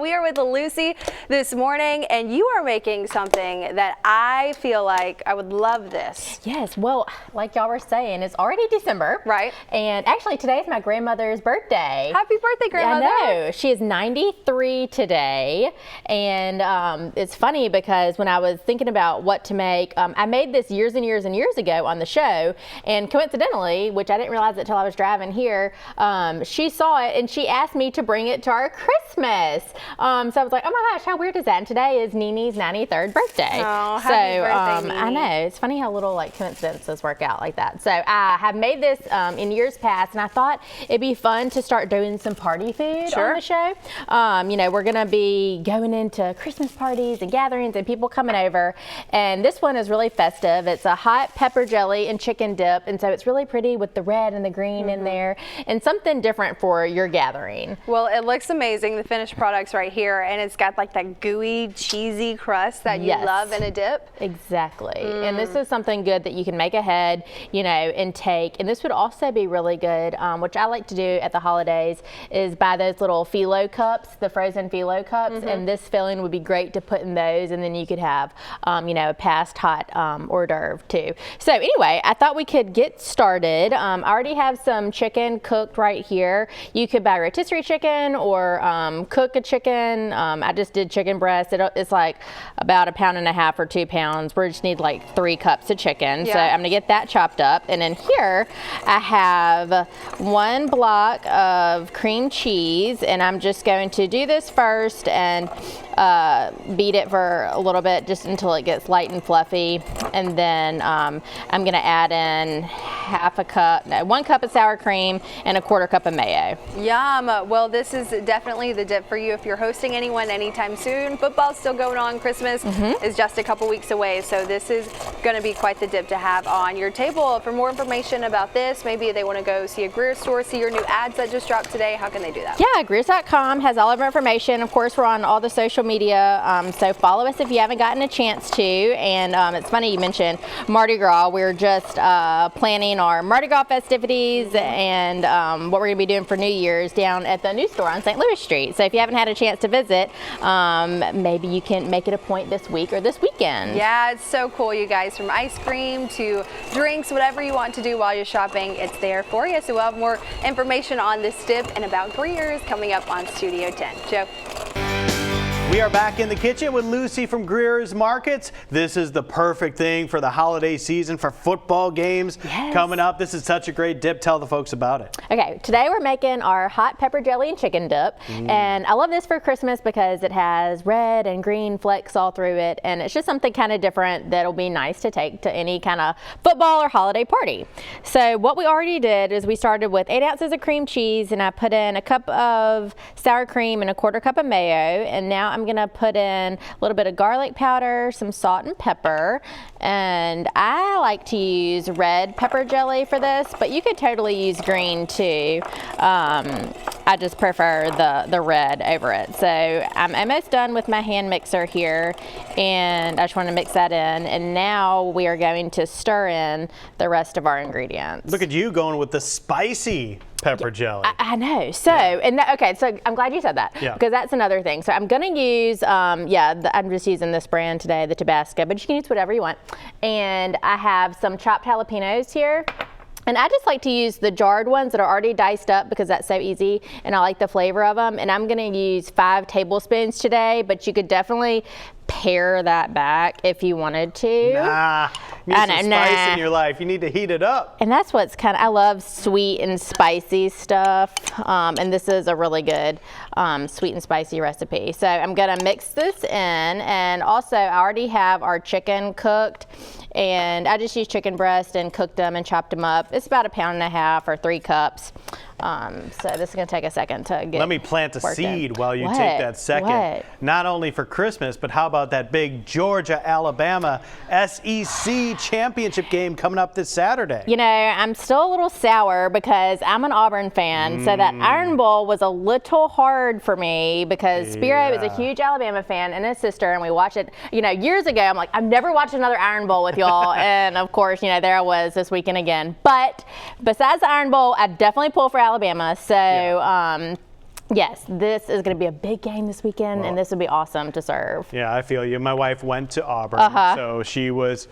We are with Lucy this morning, and you are making something that I feel like I would love this. Yes, well, like y'all were saying, it's already December. Right. And actually, today's my grandmother's birthday. Happy birthday, grandmother. I know. She is 93 today. And it's funny because when I was thinking about what to make, I made this years and years and years ago on the show. And coincidentally, which I didn't realize it till I was driving here, she saw it and she asked me to bring it to our Christmas. So I was like, oh my gosh, how weird is that? And today is Nini's 93rd birthday. Oh, happy birthday, Nini. I know. It's funny how little coincidences work out like that. So I have made this in years past, and I thought it'd be fun to start doing some party food on the show. We're going to be going into Christmas parties and gatherings and people coming over. And this one is really festive. It's a hot pepper jelly and chicken dip. And so it's really pretty with the red and the green in there and something different for your gathering. Well, it looks amazing. The finished product's right here, and it's got like that gooey, cheesy crust that you love in a dip. Exactly. And this is something good that you can make ahead, and take. And this would also be really good, which I like to do at the holidays, is buy those little phyllo cups, the frozen phyllo cups, and this filling would be great to put in those, and then you could have, a past hot hors d'oeuvre too. So anyway, I thought we could get started. I already have some chicken cooked right here. You could buy rotisserie chicken or cook a chicken. I just did chicken breast. It's like about 1.5 pounds or 2 pounds. We just need like 3 cups of chicken. So I'm gonna get that chopped up. And then here I have 1 block of cream cheese, and I'm just going to do this first and beat it for a little bit just until it gets light and fluffy. And then I'm gonna add in 1 cup of sour cream and 1/4 cup of mayo. Yum. Well, this is definitely the dip for you if you're hosting anyone anytime soon. Football's still going on. Christmas is just a couple weeks away, so this is going to be quite the dip to have on your table. For more information about this, maybe they want to go see a Greer store, see your new ads that just dropped today. How can they do that? Yeah, Greers.com has all of our information. Of course, we're on all the social media, so follow us if you haven't gotten a chance to. And it's funny you mentioned Mardi Gras. We're just planning our Mardi Gras festivities and what we're going to be doing for New Year's down at the new store on St. Louis Street. So if you haven't had a chance to visit, maybe you can make it a point this week or this weekend. Yeah, it's so cool, you guys. From ice cream to drinks, whatever you want to do while you're shopping, it's there for you. So we'll have more information on this dip and about Greer's coming up on Studio 10. Joe. We are back in the kitchen with Lucy from Greer's Markets. This is the perfect thing for the holiday season, for football games coming up. This is such a great dip. Tell the folks about it. Okay, today we're making our hot pepper jelly and chicken dip. And I love this for Christmas because it has red and green flecks all through it. And it's just something kind of different that'll be nice to take to any kind of football or holiday party. So what we already did is we started with 8 ounces of cream cheese, and I put in 1 cup of sour cream and 1/4 cup of mayo. And now I'm gonna put in a little bit of garlic powder, some salt and pepper, and I like to use red pepper jelly for this, but you could totally use green too. I just prefer the red over it. So I'm almost done with my hand mixer here, and I just want to mix that in, and now we are going to stir in the rest of our ingredients. Look at you going with the spicy pepper jelly. I know. So, okay, so I'm glad you said that because that's another thing. So I'm going to use, I'm just using this brand today, the Tabasco, but you can use whatever you want. And I have some chopped jalapenos here. And I just like to use the jarred ones that are already diced up because that's so easy, and I like the flavor of them. And I'm going to use 5 tablespoons today, but you could definitely pare that back if you wanted to. Nah, you need some spice in your life. You need to heat it up. And that's what's I love sweet and spicy stuff. And this is a really good sweet and spicy recipe. So I'm gonna mix this in, and also I already have our chicken cooked, and I just used chicken breast and cooked them and chopped them up. It's about 1.5 pounds or 3 cups. So this is going to take a second to get. Let me plant a seed while you take that second. Not only for Christmas, but how about that big Georgia-Alabama SEC championship game coming up this Saturday? You know, I'm still a little sour because I'm an Auburn fan, so that Iron Bowl was a little hard for me because Spiro is a huge Alabama fan and his sister, and we watched it, years ago. I'm like, I've never watched another Iron Bowl with y'all, and of course, there I was this weekend again. But besides the Iron Bowl, I definitely pull for Alabama. So Yes, this is going to be a big game this weekend, and this would be awesome to serve. Yeah, I feel you. My wife went to Auburn, so she was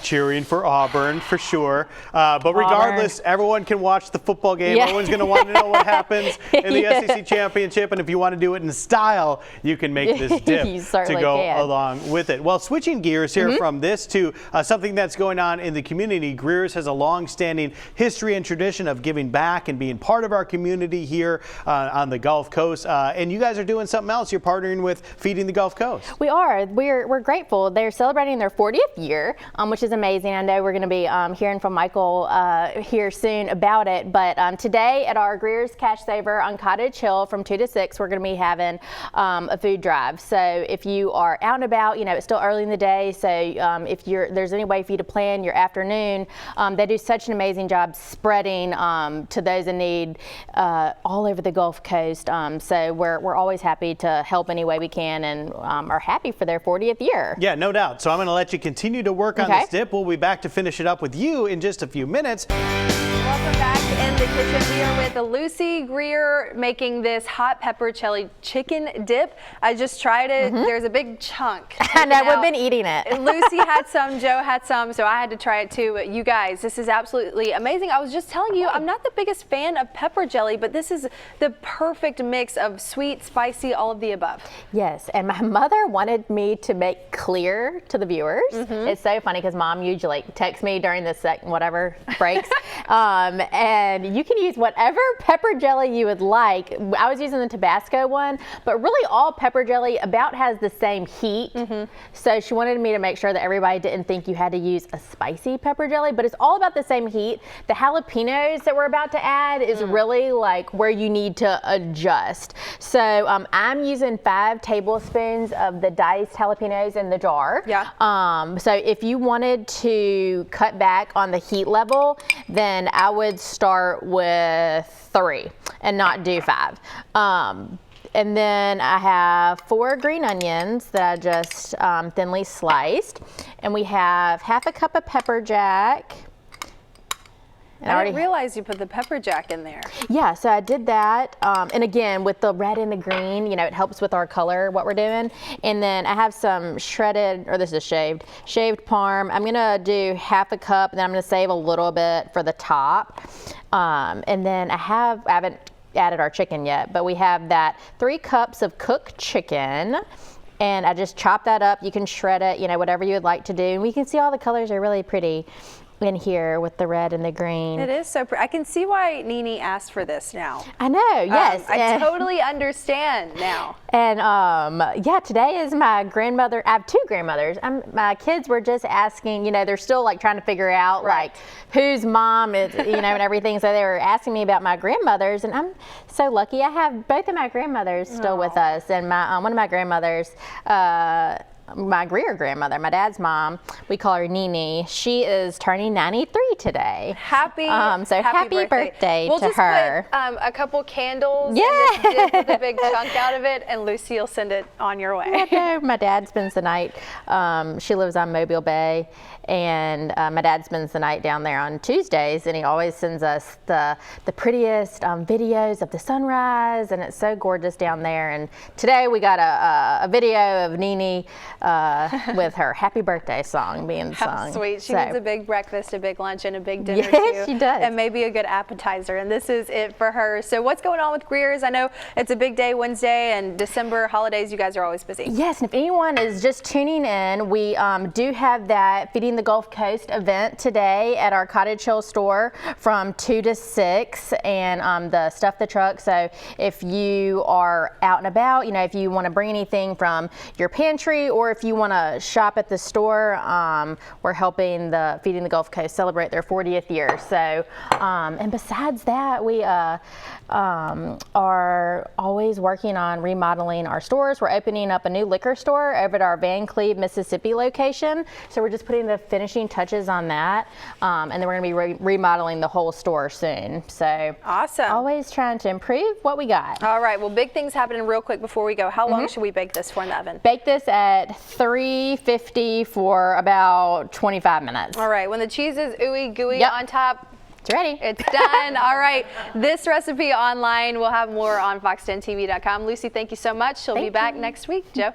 cheering for Auburn for sure. But regardless, everyone can watch the football game. Yeah. Everyone's going to want to know what happens in the SEC Championship, and if you want to do it in style, you can make this dip to go along with it. Well, switching gears here from this to something that's going on in the community. Greer's has a long-standing history and tradition of giving back and being part of our community here on the Gulf Coast, and you guys are doing something else. You're partnering with Feeding the Gulf Coast. We are. We're grateful. They're celebrating their 40th year, which is amazing. I know we're going to be hearing from Michael here soon about it. But today at our Greer's Cash Saver on Cottage Hill from 2 to 6, we're going to be having a food drive. So if you are out and about, it's still early in the day. So if there's any way for you to plan your afternoon, they do such an amazing job spreading to those in need all over the Gulf Coast. So we're always happy to help any way we can, and are happy for their 40th year. Yeah, no doubt. So I'm going to let you continue to work on this dip. We'll be back to finish it up with you in just a few minutes. Welcome back in the kitchen. We are with Lucy Greer making this hot pepper chili chicken dip. I just tried it. There's a big chunk. I know, we've been eating it. Lucy had some, Joe had some, so I had to try it too. But you guys, this is absolutely amazing. I was just telling you, I'm not the biggest fan of pepper jelly, but this is the perfect mix of sweet, spicy, all of the above. Yes, and my mother wanted me to make clear to the viewers. It's so funny because Mom usually texts me during the whatever breaks. And you can use whatever pepper jelly you would like. I was using the Tabasco one, but really all pepper jelly about has the same heat. So she wanted me to make sure that everybody didn't think you had to use a spicy pepper jelly, but it's all about the same heat. The jalapenos that we're about to add is really like where you need to adjust. So I'm using 5 tablespoons of the diced jalapenos in the jar. So if you wanted to cut back on the heat level, then I would start with 3 and not do 5. And then I have 4 green onions that I just thinly sliced. And we have half a cup of pepper jack. I didn't realize you put the pepper jack in there. Yeah, so I did that. And again, with the red and the green, it helps with our color, what we're doing. And then I have some shredded, or this is shaved parm. I'm gonna do half a cup, and then I'm gonna save a little bit for the top. And then I haven't added our chicken yet, but we have that 3 cups of cooked chicken. And I just chop that up. You can shred it, whatever you would like to do. And we can see all the colors are really pretty in here with the red and the green. It is so pretty. I can see why Nene asked for this now. I know, yes. I totally understand now. And yeah, today is my grandmother. I have 2 grandmothers. My kids were just asking, they're still like trying to figure out like whose mom is, and everything. So they were asking me about my grandmothers, and I'm so lucky. I have both of my grandmothers still with us, and my one of my grandmothers, my Greer grandmother, my dad's mom, we call her Nene. She is turning 93 today. Happy birthday we'll to just her. Put a couple candles in this dip with a big chunk out of it, and Lucy will send it on your way. Yeah, my dad spends the night. She lives on Mobile Bay, and my dad spends the night down there on Tuesdays, and he always sends us the prettiest videos of the sunrise, and it's so gorgeous down there. And today we got a video of Nene with her happy birthday song being sung. How sweet. She needs a big breakfast, a big lunch, and a big dinner yes, too. She does. And maybe a good appetizer, and this is it for her. So what's going on with Greer's? I know it's a big day Wednesday, and December holidays, you guys are always busy. Yes, and if anyone is just tuning in, we do have that Feeding the Gulf Coast event today at our Cottage Hill store from 2 to 6, and the Stuff the Truck. So if you are out and about, if you want to bring anything from your pantry, or if you want to shop at the store, we're helping the Feeding the Gulf Coast celebrate their 40th year. So, and besides that, we are always working on remodeling our stores. We're opening up a new liquor store over at our Van Cleve, Mississippi location. So we're just putting the finishing touches on that, and then we're going to be remodeling the whole store soon. So awesome. Always trying to improve what we got. All right. Well, big things happening real quick before we go. How long should we bake this for in the oven? Bake this at 350 for about 25 minutes. All right. When the cheese is ooey gooey on top, It's ready. It's done. All right. This recipe online. We'll have more on fox10tv.com. Lucy, thank you so much. She'll be back next week. Joe?